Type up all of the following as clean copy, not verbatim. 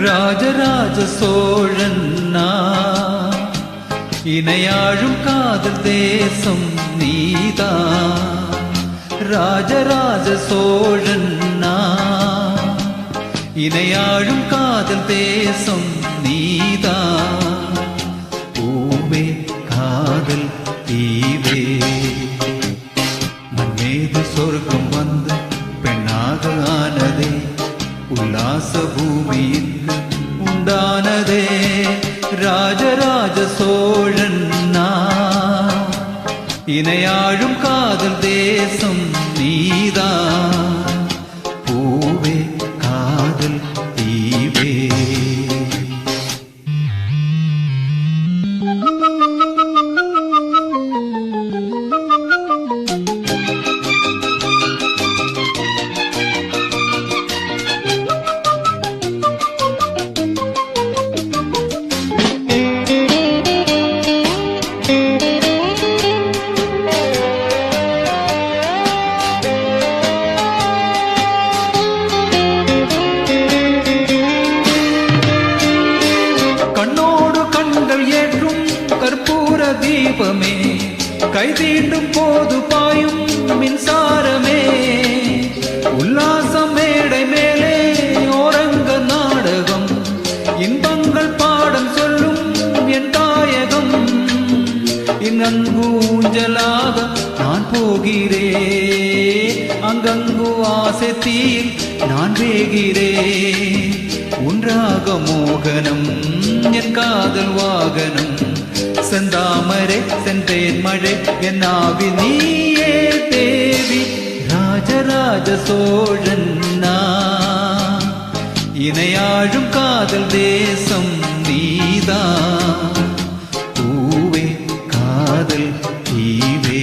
ராஜராஜ சோழன் இணையாழும் காதல் தேசம் நீதான். ராஜராஜ சோழன் இணையாழும் காதல் தேசம் நீதான். பூவே காதல் தீவே மண்ணேது சொர்க்கம் வந்து பெண்ணாக ஆனதே. உல்லாச பூமியில் உண்டானதே ராஜராஜ சோழன் இணையாழும் காதல் தேசம் நீதான். பூவே காதல் தீவே தீபமே கைதீண்டும் போது பாயும் மின்சாரமே. உல்லாசம் மேடை மேலே ஓரங்க நாடகம் இன்பங்கள் பாடம் சொல்லும் என் தாயகம். இங்கங்கு ஊஞ்சலாக நான் போகிறேன், அங்கங்கு ஆசை தீயில் நான் வேகிறேன். உன்றாக மோகனம் என் காதல் வாகனம். செந்தாமரை சென்றேன் மழை என் ஆவி நீயே தேவி. ராஜராஜ சோழன் இணையாழும் காதல் தேசம் நீதான். பூவே காதல் தீவே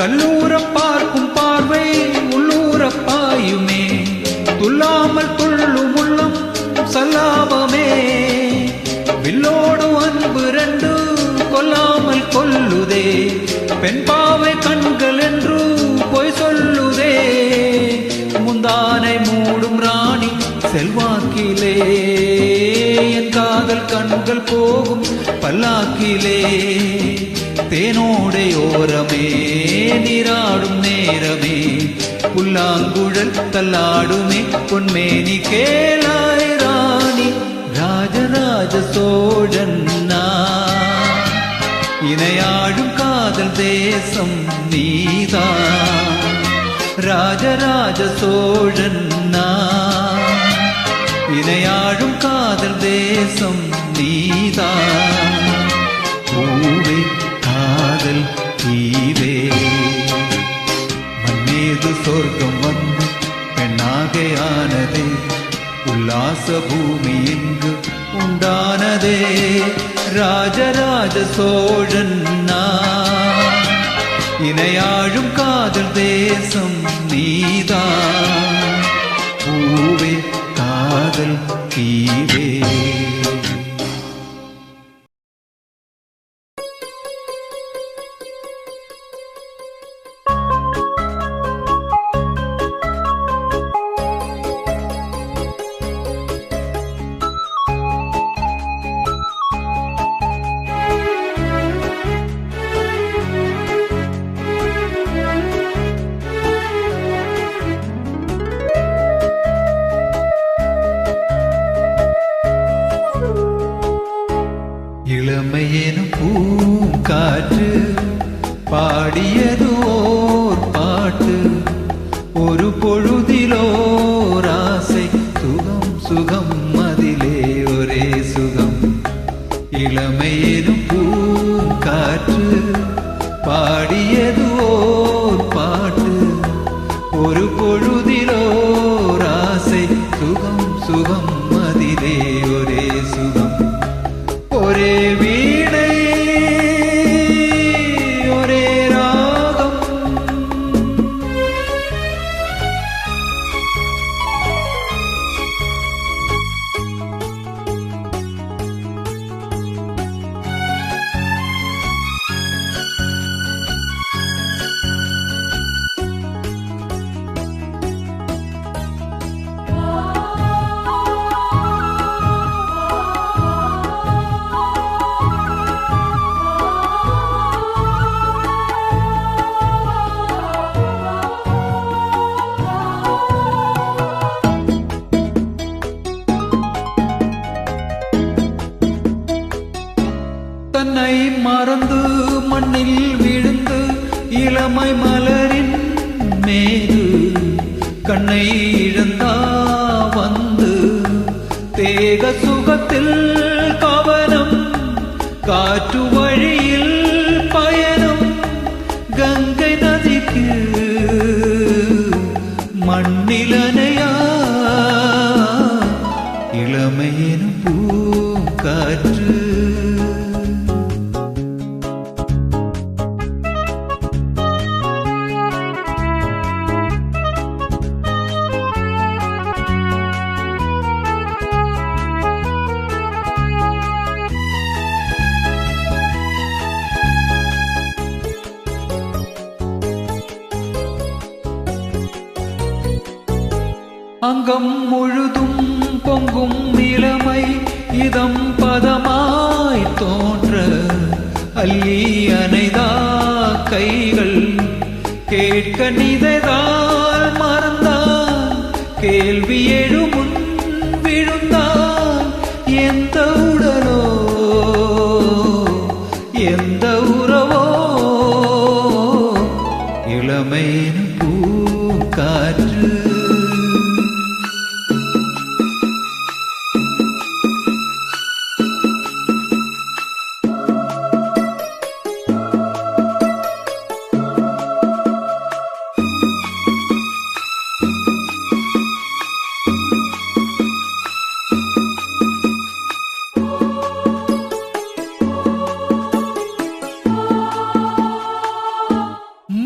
கல்லூர பார்க்கும் பார்வை உள்ளூர பாயுமே. துல்லாமல் துள்ளும் உள்ளம் சல்லாபமே. வில்லோடு அன்பு ரெண்டு கொல்லாமல் கொல்லுதே. பெண் பாவை கண்கள் என்று பொய் சொல்லுதே. முந்தானை மூடும் ராணி செல்வாக்கிலே என் காதல் கண்கள் போகும் பல்லாக்கிலே. தேனோடை ஓரமே நீராடும் நேரமே. புல்லாங்குழல் தள்ளாடுமே பொன்மேனி கேளாய் ராணி. ராஜராஜ சோழன் இணையாடும் காதல் தேசம் நீதான். ராஜராஜ சோழன் இணையாடும் காதல் தேசம் நீதான். பூவே காதல் தீவே மண்ணேது சொர்க்கம் வந்து பெண்ணாக ஆனதே. உல்லாச பூமி எங்கு உண்டானதே. ராஜராஜ சோழன் இணையாழும் காதல் தேசம் நீதான். பூவே காதல் தீவே இளமையெனும் பூங்காற்று பாடியது ஓர் பாட்டு. ஒரு பொழுதிலோர் ஆசை, சுகம் சுகம் அதிலே ஒரே சுகம். இளமையெனும் பூங்காற்று பாடியது ஓர் பாட்டு. ஒரு பொழுதிலோர் ஆசை, சுகம் சுகம் அதிலே ஒரே சுகம். ஒரே வீணை ஒரே ராகம், தன்னை மறந்து மண்ணில் விழுந்து இளமை மலரின் மேது கண்ணை இழந்தா வந்து. தேக சுகத்தில் கவனம், காற்று வழியில் பயணம். கங்கை நதிக்கு மண்ணிலனையா இளமையின் பூங்காற்று. அங்கம் முழுதும் பொங்கும் இளமை, இதம் பதமாய் தோன்ற. அள்ளி அணைதா கைகள், கேட்க நிதைதால் மறந்தான். கேள்வி எழுமுன் விழுந்தான். எந்த உடலோ எந்த உறவோ இளமையின் பூங்காற்று.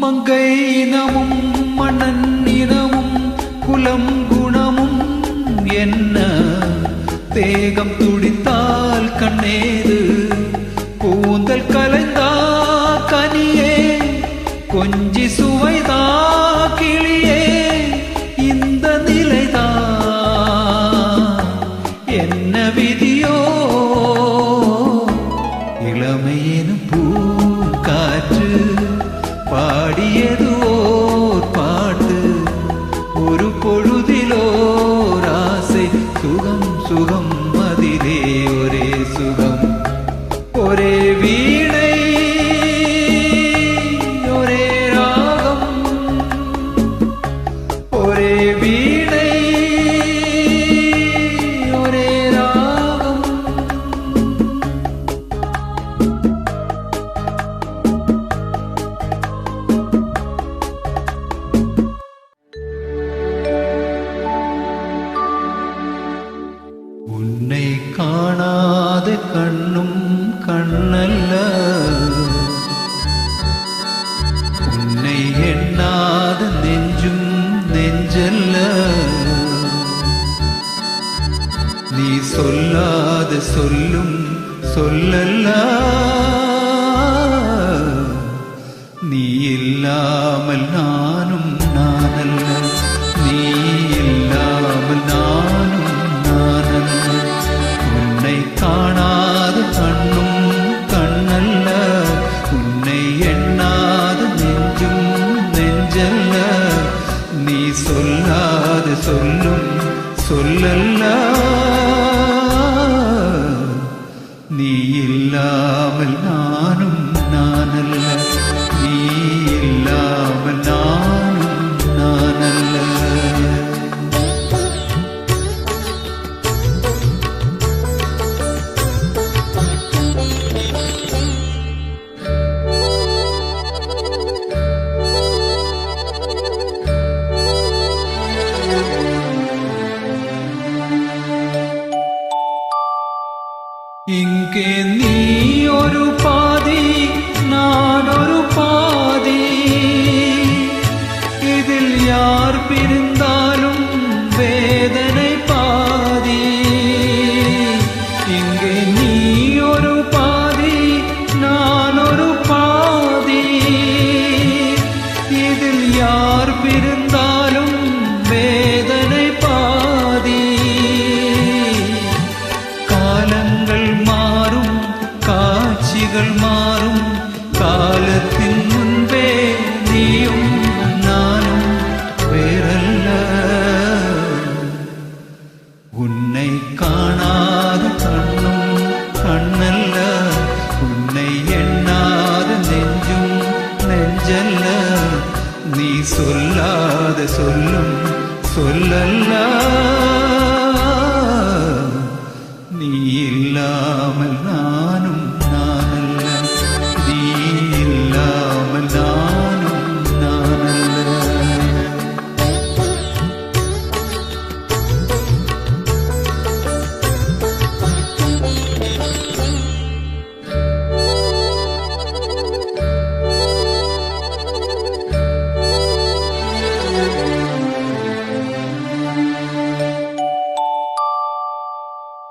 மங்கை இனமும் மன்னன் இனமும் குலம் குணமும் என்ன. தேகம் துடித்தால் கண்ணேது, கூந்தல் கலைந்தா கனியே. கொஞ்சி சுவைதா கிளியே, இந்த நிலைதா என்ன விதியோ. இளமையின் பூங்காற்று பாடியது ஓர் பாட்டு. ஒரு பொழுதிலோர் ஆசை, சுகம் சுகம் அதிலே ஒரே சுகம். ஒரே வீணை ஒரே ராகம், ஒரே வீணை ஒரே ராகம். உன்னை காணாத கண்ணும் கண்ணல்ல, உன்னை எண்ணாத நெஞ்சும் நெஞ்சல்ல. நீ சொல்லாத சொல்லும் சொல்லல்ல. நீ இல்லாமல் நானும் நானல்ல. நீ இல்லாமல் நானும் நானல்ல. உன்னை காணாத கண்ணும் கண்ணல்ல, உன்னை எண்ணாத நெஞ்சும் நெஞ்சல்ல. நீ சொல்லாத சொல்லும் சொல்லல்ல. நீ இல்லா இங்கே நீ ஒரு பாதி, நான் ஒரு பாதி, இதில் யார் பிரிந்தாலும் வேதனை பாதி. இங்கே நீ ஒரு பாதி, நான் ஒரு பாதி, இதில் யார் பிரிந்தாலும் வேதனை பாதி. காலங்கள் மாறும், காட்சிகள் மாறும், காலத்தின் முன்பே நீயும் நானும் வேறல்ல. உன்னை காணாத கண்ணும் கண்ணல்ல, உன்னை எண்ணாத நெஞ்சும் நெஞ்சல்ல, நீ சொல்லாத சொல்லும் சொல்லல்ல. நீ இல்லாமல் நானும் நானல்ல, நீ இல்லாமல் நானும் நானல்ல.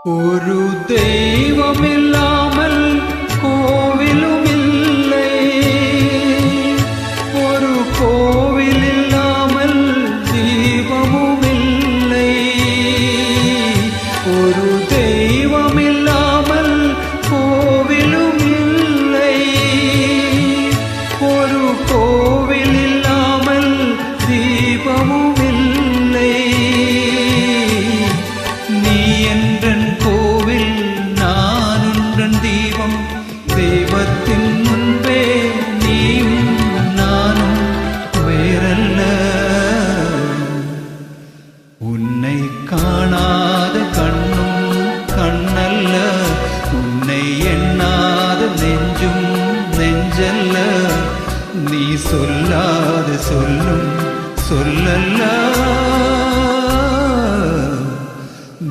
ஒரு தெய்வம் இல்லாமல் கோவிலும் இல்லை, ஒரு கோவில் இல்லாமல் தீபமும் இல்லை. ஒரு தெய்வம் இல்லாமல் கோவிலும் இல்லை, ஒரு கோவில் இல்லாமல் தீபமும் இல்லை. நீ என்றன் கோவில், நான் உன்றன் தீபம், தெய்வத்தின் முன்பே நீயும் நானும் வேறல்ல. உன்னை காணாத கண்ணும் கண்ணல்ல, உன்னை எண்ணாத நெஞ்சும் நெஞ்சல்ல, நீ சொல்லாத சொல்லும் சொல்லல்ல.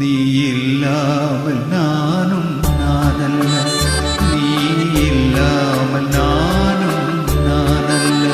நீ இல்லாமல் நானும் நானல்ல, நீ இல்லாமல் நானும் நானல்ல.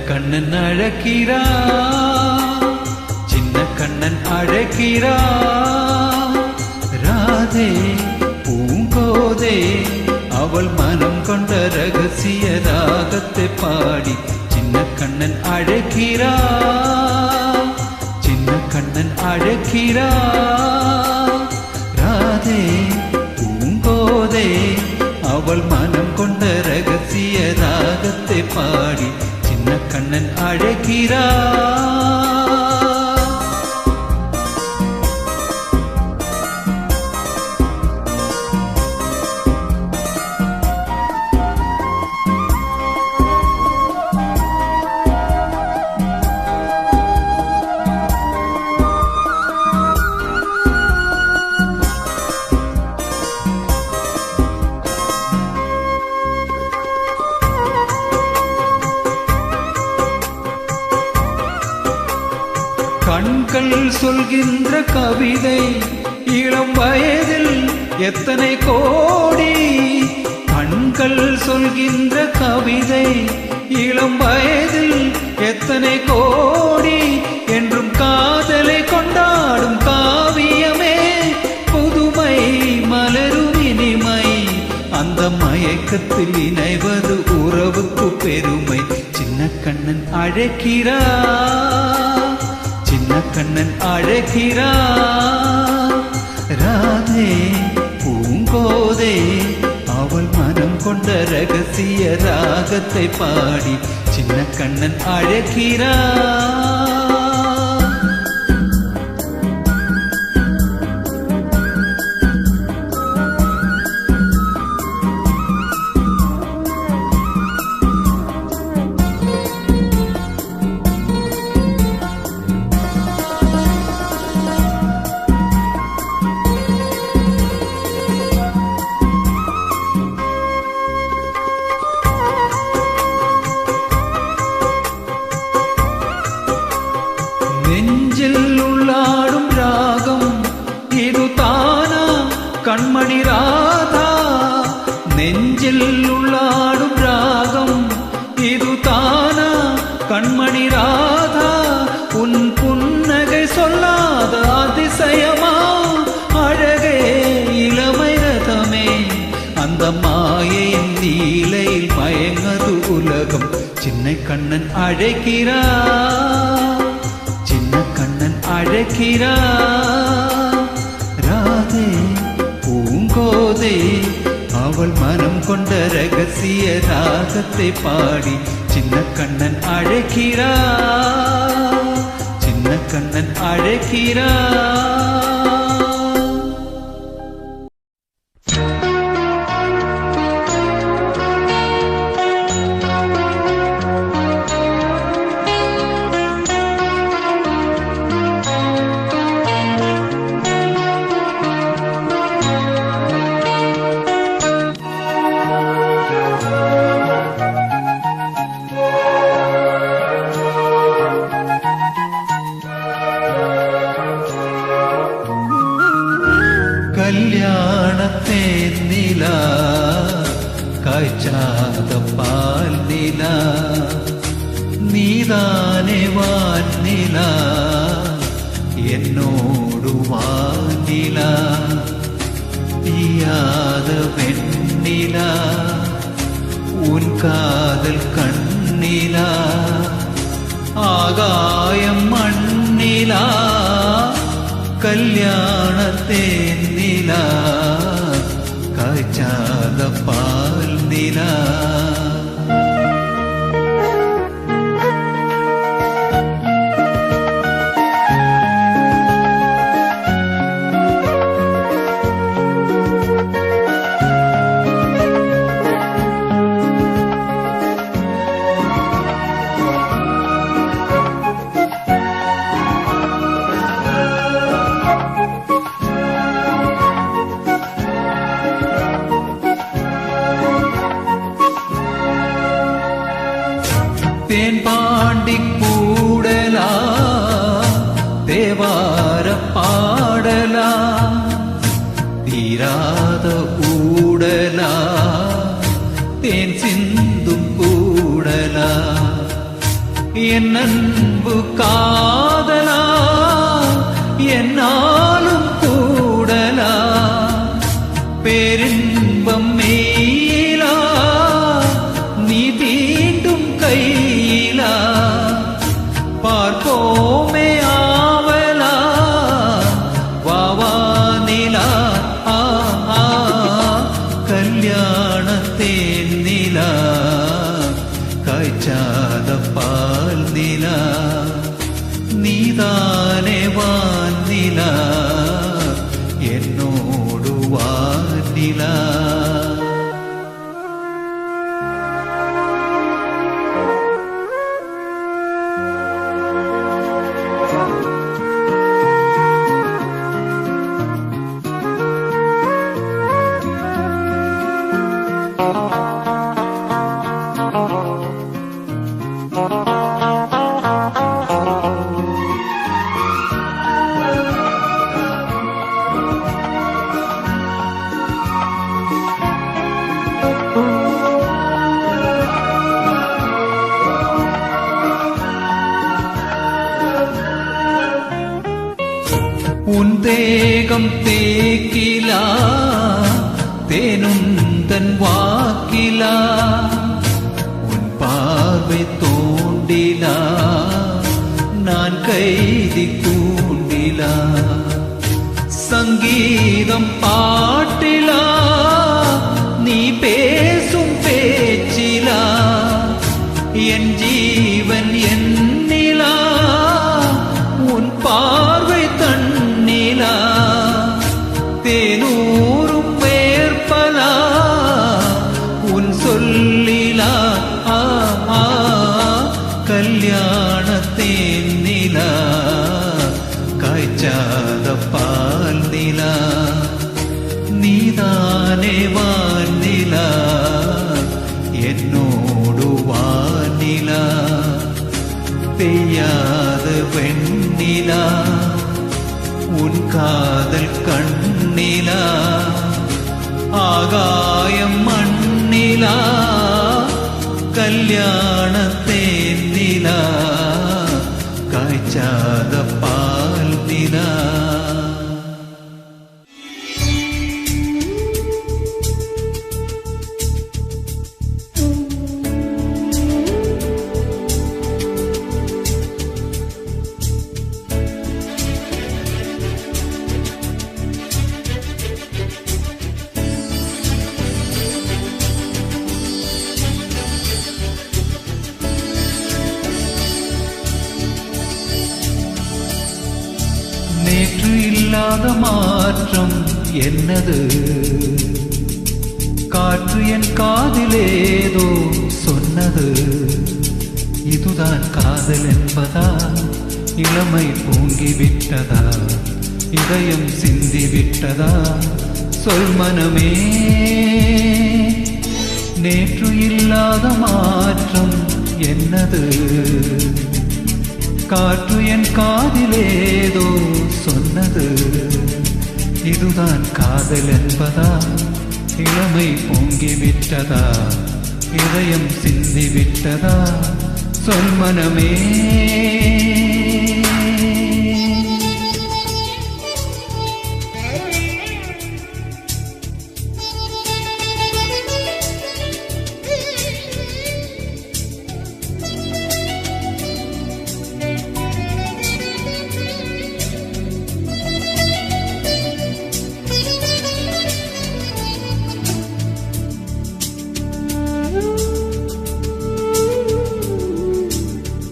கண்ணன் அழைக்கிறா, சின்ன கண்ணன் அழைக்கிறா. ராதே பூங்கோதே, அவள் மனம் கொண்ட ரகசிய ராகத்தை பாடி சின்ன கண்ணன் அழைக்கிறா, சின்ன கண்ணன் அழைக்கிறா. ராதே பூங்கோதே, அவள் மனம் கொண்ட ரகசிய ராகத்தை பாடி சின்ன கண்ணன் அழைக்கிறா. கண்கள் சொல்கின்ற கவிதை இளம் வயதில் எத்தனை கோடி. கண்கள் சொல்கின்ற கவிதை இளம் வயதில் எத்தனை கோடி. என்றும் காதலை கொண்டாடும் காவியமே புதுமை மலரும் இனிமை. அந்த மயக்கத்தில் இணைவது உறவுக்கு பெருமை. சின்ன கண்ணன் அழைக்கிறா, சின்ன கண்ணன் அழைக்கிறா. ராகத்தை பாடி சின்ன கண்ணன் அழைக்கிறார். நெஞ்சில் உள்ளாடும் ராகம் இது தானா கண்மணி ராதா, நெஞ்சில் உள்ளாடும் ராகம் இது தானா கண்மணி ராதா, உன் புன்னகை சொல்லாத அதிசயமா அழகே இளமை ரதமே, அந்த மாயையின் நீலையில் மயங்கது உலகம் சின்ன கண்ணன் அழைக்கிறார், கண்ணன் அழைக்கிறார். ராதே பூங்கோதே அவள் மனம் கொண்ட ரகசிய ராகத்தை பாடி சின்ன கண்ணன் அழைக்கிறார், சின்ன கண்ணன் அழைக்கிறார். கல்யாணத்தேன் நிலா காய்ச்சாத பால் நிலா, நீதானே வானிலா என்னோடு வானிலா, தீயாத வெண்ணிலா உன் காதல் கண்ணிலா, ஆகாயம் மண்ணிலா கல்யாணத்தேன் நிலா காய்ச்சாத பால் நிலா. தேன் பாண்டி கூடலா தேவார பாடலா, தீராத ஊடலா தேன் சிந்தும் கூடலா, என் அன்பு காதலா என்னாலும் கூடலா, பேரின்பம் மேலா நீ தீண்டும் கையிலா, பார்ப்போமே ஆவலா வாவா நிலா, கல்யாணத்தேன் நிலா காய்ச்சாத பால் நிலா, நீதானே வானிலா என்னோடு வானிலா. உன் தேகம் தேக்கிலா தேனுந்தன் வாக்கிலா, உன் பார்வை தோண்டிலா நான் கைதி கூண்டிலா, சங்கீதம் பாட்டிலா நீ பேசும் பேச்சிலா, வெண்ணிலா உன் காதல் கண்ணிலா ஆகாயம் மண்ணிலா கல்யாண தேனிலா காய்ச்சாத பால் நிலா நேற்று இல்லாத மாற்றம் என்னது காற்று என் காதிலேதோ சொன்னது இதுதான் காதல் என்பதா இளமை பொங்கிவிட்டதா இதயம் சிந்திவிட்டதா சொல் மனமே நேற்று இல்லாத மாற்றம் என்னது காற்று என் காதிலேதோ சொன்னது இதுதான் காதல் என்பதா இளமை பொங்கிவிட்டதா இதயம் சிந்திவிட்டதா சொல் மனமே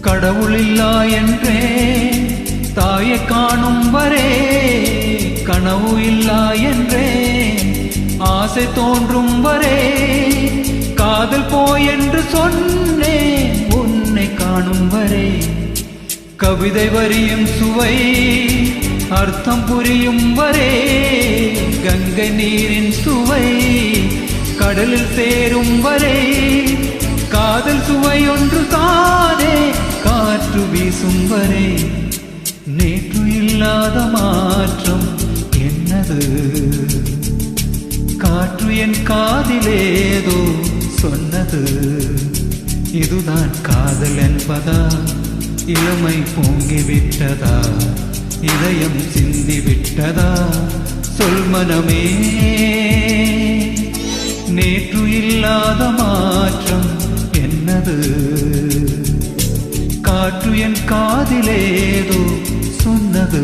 கடவுள் இல்லா என்றே தாயை காணும் வரே கனவு இல்லா என்றே ஆசை தோன்றும் வரே காதல் போய் என்று சொன்னேன் உன்னை காணும் வரே கவிதை வரியும் சுவை அர்த்தம் புரியும் வரே கங்கை நீரின் சுவை கடலில் சேரும் வரே காதல் சுவை ஒன்று தானே காற்று வீசும் வரே நேற்று இல்லாத மாற்றம் என்னது காற்று என் காதிலேதோ சொன்னது இதுதான் காதல் என்பதா இளமை பொங்கிவிட்டதா இதயம் சிந்திவிட்டதா சொல் மனமே நேற்று இல்லாத மாற்றம் என்னது காற்று என் காதிலேதோ சொன்னது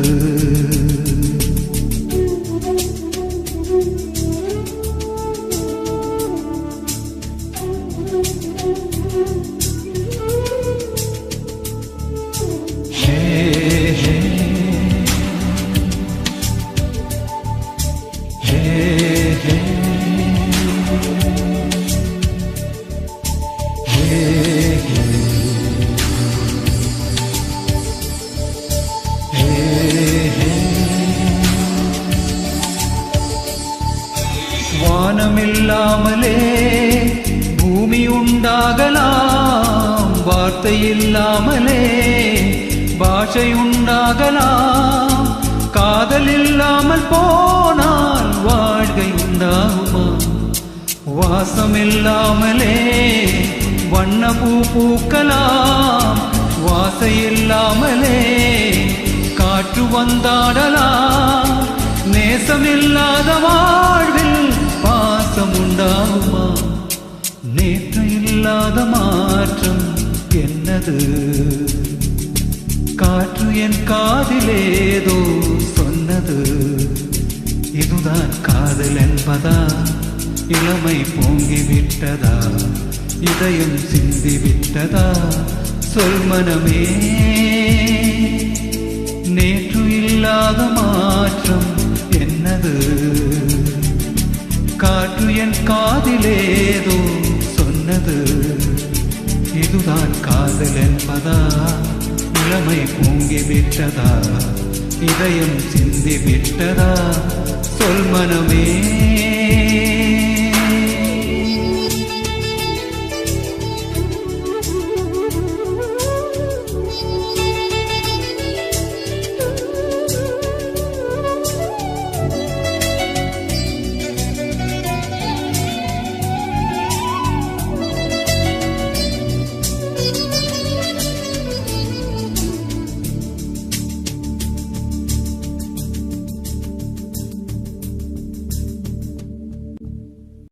வானமில்லாமலே பூமி உண்டாகலாம் வார்த்தை இல்லாமலே பாஷை உண்டாகலாம் காதல் இல்லாமல் போனால் வாழ்க்கை உண்டாகுமா வாசம் இல்லாமலே வண்ண பூ பூக்கலாம் வாசை இல்லாமலே காற்று வந்தாடலாம் நேசமில்லாத வாழ்வில் பாசம் உண்டாகுமா நேற்று இல்லாத மாற்றம் என்னது காற்று என் காதிலேதோ சொன்னது இதுதான் காதல் என்பதா இளமை பொங்கிவிட்டதா இதயம் சிந்திவிட்டதா சொல் மனமே நேற்று இல்லாத மாற்றம் என்னது காற்று என் காதிலேதோ சொன்னது இதுதான் காதல் என்பதா இளமை பொங்கிவிட்டதா இதயம் சிந்திவிட்டதா சொல் மனமே